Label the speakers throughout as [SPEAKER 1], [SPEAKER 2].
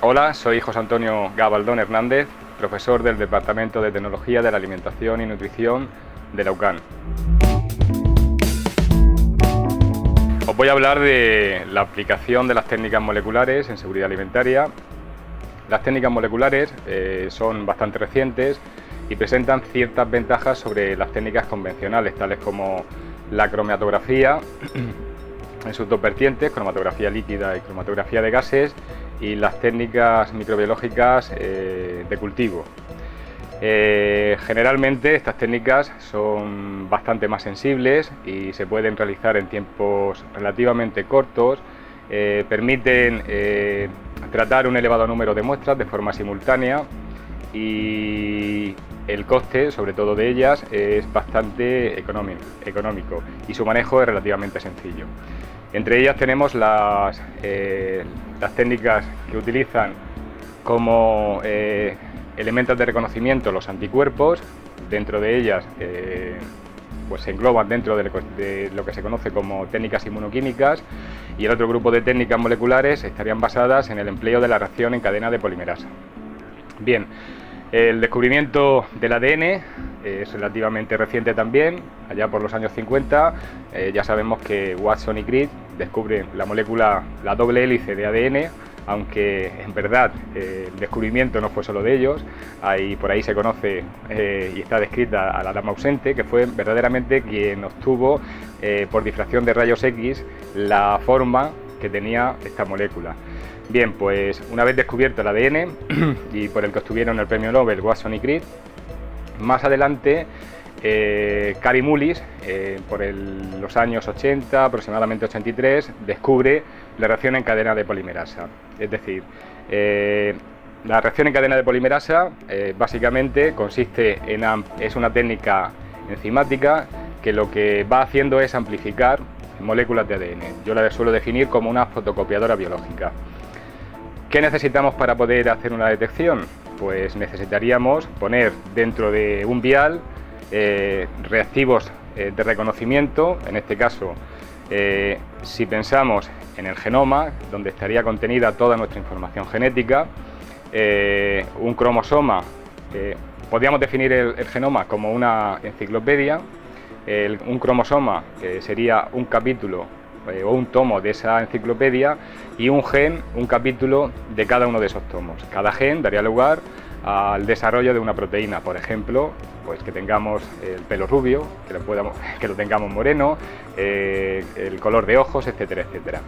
[SPEAKER 1] Hola, soy José Antonio Gabaldón Hernández, profesor del Departamento de Tecnología de la Alimentación y Nutrición de la UCAN. Os voy a hablar de la aplicación de las técnicas moleculares en seguridad alimentaria. Las técnicas moleculares son bastante recientes y presentan ciertas ventajas sobre las técnicas convencionales, tales como la cromatografía en sus dos vertientes, cromatografía líquida y cromatografía de gases, y las técnicas microbiológicas de cultivo. Generalmente estas técnicas son bastante más sensibles y se pueden realizar en tiempos relativamente cortos, permiten tratar un elevado número de muestras de forma simultánea y el coste, sobre todo de ellas, es bastante económico y su manejo es relativamente sencillo. Entre ellas tenemos las técnicas que utilizan como elementos de reconocimiento los anticuerpos. Dentro de ellas pues se engloban dentro de lo que se conoce como técnicas inmunoquímicas, y el otro grupo de técnicas moleculares estarían basadas en el empleo de la reacción en cadena de polimerasa. Bien, el descubrimiento del ADN es relativamente reciente también, allá por los años 50. Ya sabemos que Watson y Crick descubren la molécula, la doble hélice de ADN, aunque en verdad el descubrimiento no fue solo de ellos. Por ahí se conoce y está descrita a la dama ausente, que fue verdaderamente quien obtuvo por difracción de rayos X la forma que tenía esta molécula. Bien, pues una vez descubierto el ADN y por el que obtuvieron el premio Nobel Watson y Crick, más adelante Kary Mullis, por los años 80, aproximadamente 83, descubre la reacción en cadena de polimerasa. Es decir, la reacción en cadena de polimerasa básicamente es una técnica enzimática que lo que va haciendo es amplificar moléculas de ADN. Yo la suelo definir como una fotocopiadora biológica. ¿Qué necesitamos para poder hacer una detección? Pues necesitaríamos poner dentro de un vial reactivos de reconocimiento. En este caso, si pensamos en el genoma, donde estaría contenida toda nuestra información genética, un cromosoma, podríamos definir el genoma como una enciclopedia. Un cromosoma sería un capítulo o un tomo de esa enciclopedia, y un gen, un capítulo de cada uno de esos tomos. Cada gen daría lugar al desarrollo de una proteína, por ejemplo, pues que tengamos el pelo rubio, que lo tengamos moreno, el color de ojos, etcétera, etcétera.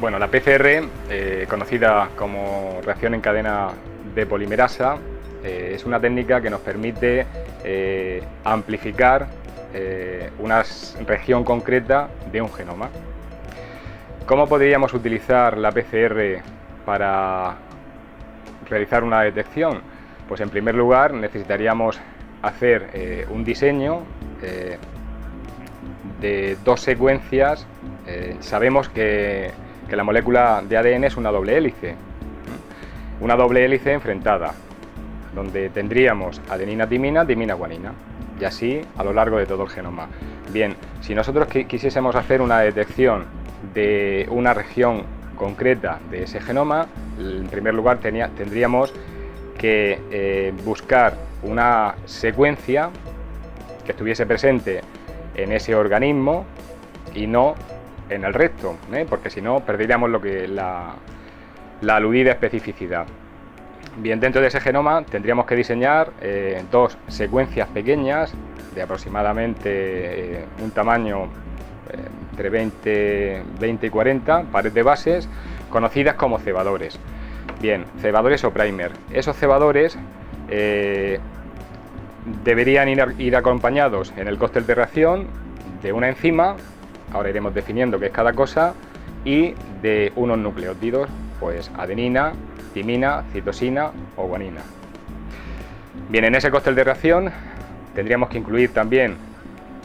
[SPEAKER 1] Bueno, la PCR, conocida como reacción en cadena de polimerasa, es una técnica que nos permite amplificar una región concreta de un genoma. ¿Cómo podríamos utilizar la PCR para realizar una detección? Pues en primer lugar necesitaríamos hacer un diseño de dos secuencias. Sabemos que la molécula de ADN es una doble hélice enfrentada, donde tendríamos adenina, timina, timina, guanina, y así a lo largo de todo el genoma. Bien, si nosotros quisiésemos hacer una detección de una región concreta de ese genoma, en primer lugar tendríamos que buscar una secuencia que estuviese presente en ese organismo y no en el resto, porque si no perderíamos la aludida especificidad. Bien, dentro de ese genoma tendríamos que diseñar dos secuencias pequeñas de aproximadamente un tamaño entre 20 y 40 pares de bases, conocidas como cebadores. Bien, cebadores o primer. Esos cebadores deberían ir acompañados en el cóctel de reacción de una enzima, ahora iremos definiendo qué es cada cosa, y de unos nucleótidos, pues adenina, timina, citosina o guanina. Bien, en ese cóctel de reacción tendríamos que incluir también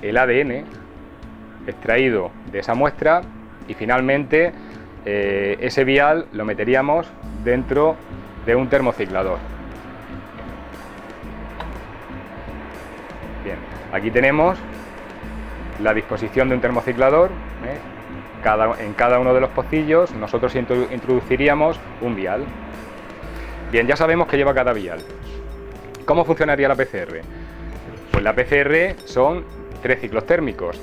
[SPEAKER 1] el ADN extraído de esa muestra, y finalmente ese vial lo meteríamos dentro de un termociclador. Bien, aquí tenemos la disposición de un termociclador, en cada uno de los pocillos nosotros introduciríamos un vial. Bien, ya sabemos que lleva cada vial. ¿Cómo funcionaría la PCR? Pues la PCR son 3 ciclos térmicos.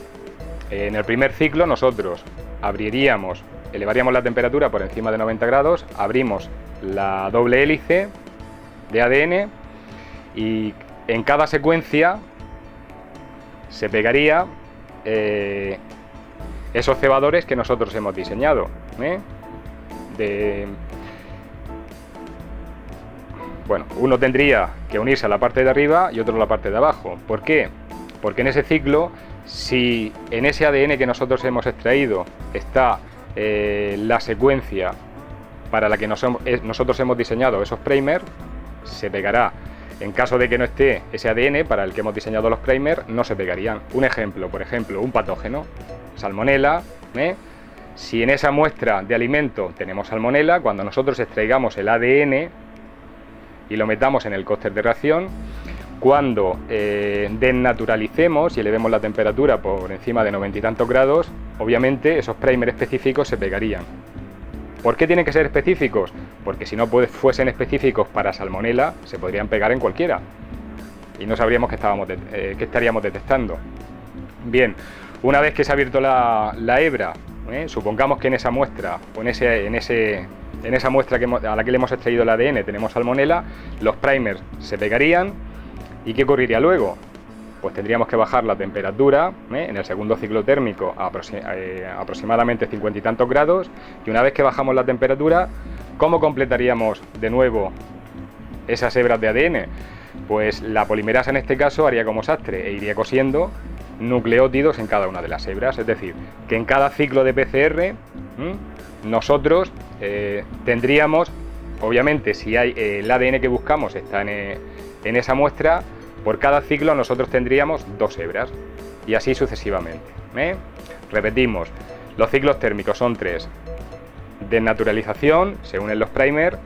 [SPEAKER 1] En el primer ciclo nosotros elevaríamos la temperatura por encima de 90 grados, abrimos la doble hélice de ADN y en cada secuencia se pegaría esos cebadores que nosotros hemos diseñado. Bueno, uno tendría que unirse a la parte de arriba y otro a la parte de abajo. ¿Por qué? Porque en ese ciclo, si en ese ADN que nosotros hemos extraído está la secuencia para la que nosotros hemos diseñado esos primers, se pegará. En caso de que no esté ese ADN para el que hemos diseñado los primers, no se pegarían. Un ejemplo, por ejemplo, un patógeno, salmonela. Si en esa muestra de alimento tenemos salmonela, cuando nosotros extraigamos el ADN y lo metamos en el cóctel de reacción, cuando desnaturalicemos y elevemos la temperatura por encima de 90 y tantos grados, obviamente esos primers específicos se pegarían. ¿Por qué tienen que ser específicos? Porque si no fuesen específicos para salmonela, se podrían pegar en cualquiera y no sabríamos qué estaríamos detectando. Bien, una vez que se ha abierto la hebra, supongamos que en esa muestra o en esa muestra a la que le hemos extraído el ADN tenemos salmonela, los primers se pegarían. ¿Y qué ocurriría luego? Pues tendríamos que bajar la temperatura en el segundo ciclo térmico a aproximadamente 50 y tantos grados, y una vez que bajamos la temperatura, ¿cómo completaríamos de nuevo esas hebras de ADN? Pues la polimerasa en este caso haría como sastre e iría cosiendo nucleótidos en cada una de las hebras, es decir, que en cada ciclo de PCR nosotros tendríamos, obviamente si hay el ADN que buscamos está en esa muestra, por cada ciclo nosotros tendríamos 2 hebras y así sucesivamente. Repetimos, los ciclos térmicos son 3. Desnaturalización, se unen los primers,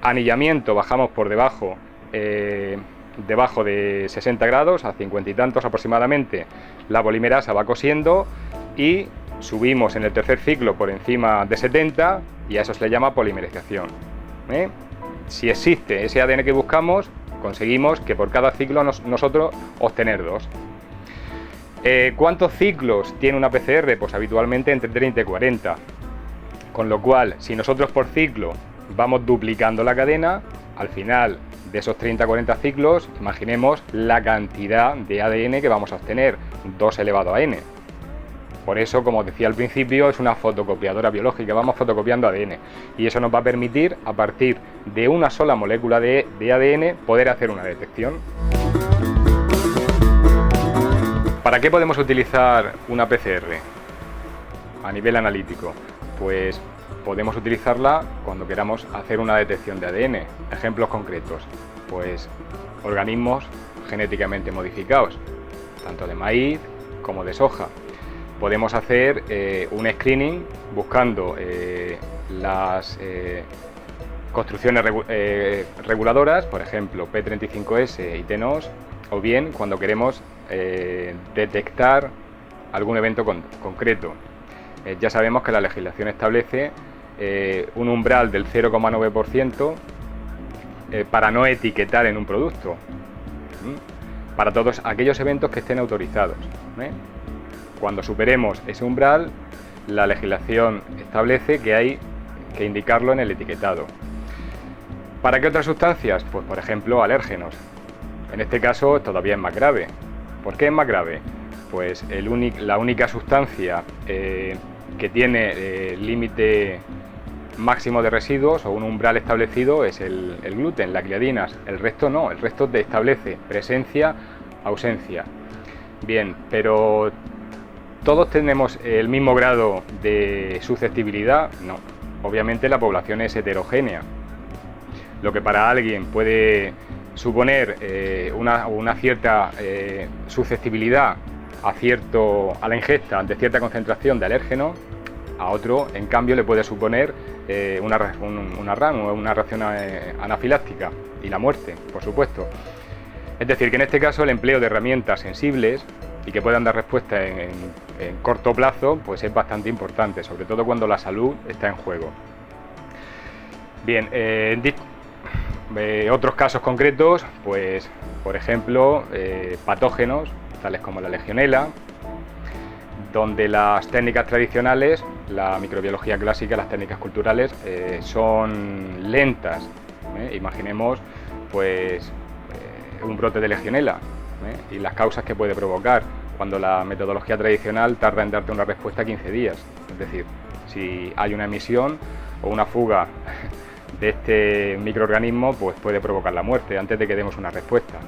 [SPEAKER 1] anillamiento, bajamos por debajo de 60 grados, a 50 y tantos aproximadamente, la polimerasa va cosiendo y subimos en el tercer ciclo por encima de 70 y a eso se le llama polimerización. Si existe ese ADN que buscamos, conseguimos que por cada ciclo nosotros obtener 2. ¿Cuántos ciclos tiene una PCR? Pues habitualmente entre 30 y 40. Con lo cual, si nosotros por ciclo vamos duplicando la cadena, al final de esos 30-40 ciclos, imaginemos la cantidad de ADN que vamos a obtener, 2 elevado a n. Por eso, como os decía al principio, es una fotocopiadora biológica, vamos fotocopiando ADN. Y eso nos va a permitir, a partir de una sola molécula de ADN, poder hacer una detección. ¿Para qué podemos utilizar una PCR a nivel analítico? Pues podemos utilizarla cuando queramos hacer una detección de ADN. Ejemplos concretos, pues organismos genéticamente modificados, tanto de maíz como de soja. Podemos hacer un screening buscando las construcciones reguladoras, por ejemplo P35S y TENOS, o bien cuando queremos detectar algún evento concreto. Ya sabemos que la legislación establece un umbral del 0,9% para no etiquetar en un producto, para todos aquellos eventos que estén autorizados. Cuando superemos ese umbral, la legislación establece que hay que indicarlo en el etiquetado. ¿Para qué otras sustancias? Pues por ejemplo alérgenos. En este caso todavía es más grave. ¿Por qué es más grave? Pues la única sustancia que tiene límite máximo de residuos o un umbral establecido es el gluten, las gliadinas. El resto no, el resto te establece presencia, ausencia. Bien, pero ¿todos tenemos el mismo grado de susceptibilidad? No. Obviamente la población es heterogénea. Lo que para alguien puede suponer una cierta susceptibilidad a la ingesta ante cierta concentración de alérgeno, a otro, en cambio, le puede suponer una reacción anafiláctica y la muerte, por supuesto. Es decir, que en este caso el empleo de herramientas sensibles y que puedan dar respuesta en corto plazo, pues es bastante importante, sobre todo cuando la salud está en juego. Bien, otros casos concretos, pues por ejemplo, patógenos tales como la legionela, donde las técnicas tradicionales, la microbiología clásica, las técnicas culturales, son lentas. Imaginemos pues un brote de legionela y las causas que puede provocar, cuando la metodología tradicional tarda en darte una respuesta 15 días. Es decir, si hay una emisión o una fuga de este microorganismo, pues puede provocar la muerte antes de que demos una respuesta.